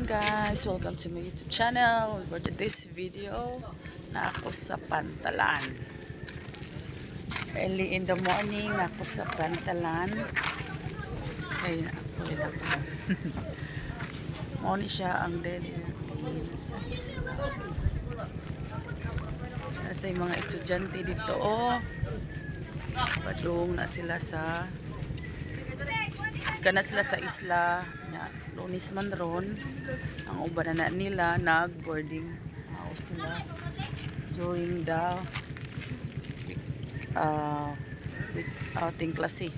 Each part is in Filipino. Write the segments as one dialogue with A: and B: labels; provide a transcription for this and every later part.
A: morning guys, welcome to my YouTube channel. For today's video, na ako sa Pantalan. Early in the morning, na ako sa Pantalan. Kaya ulit ako. Muna siya ang daily routine sa isla. Nasa yung mga estudyante dito, padung na sila sa isla nya. Lunis man ron ang uban na nila nag-boarding house sila during the week outing klase.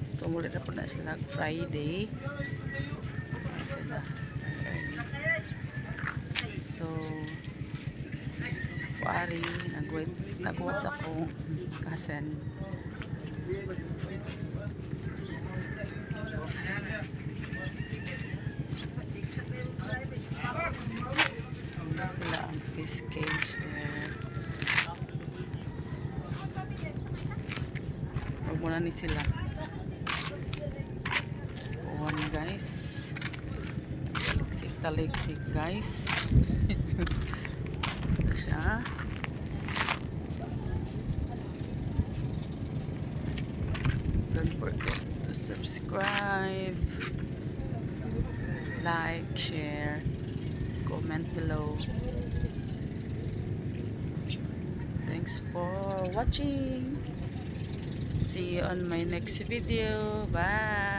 A: So muli na po na sila Friday sila. So kuari nag-what's ako kasen sila ang fish cage there. Huwag muna ni sila buwan guys, taliksik guys. Ito siya. Don't forget to subscribe, like, share, comment below. Thanks for watching. See you on my next video. Bye.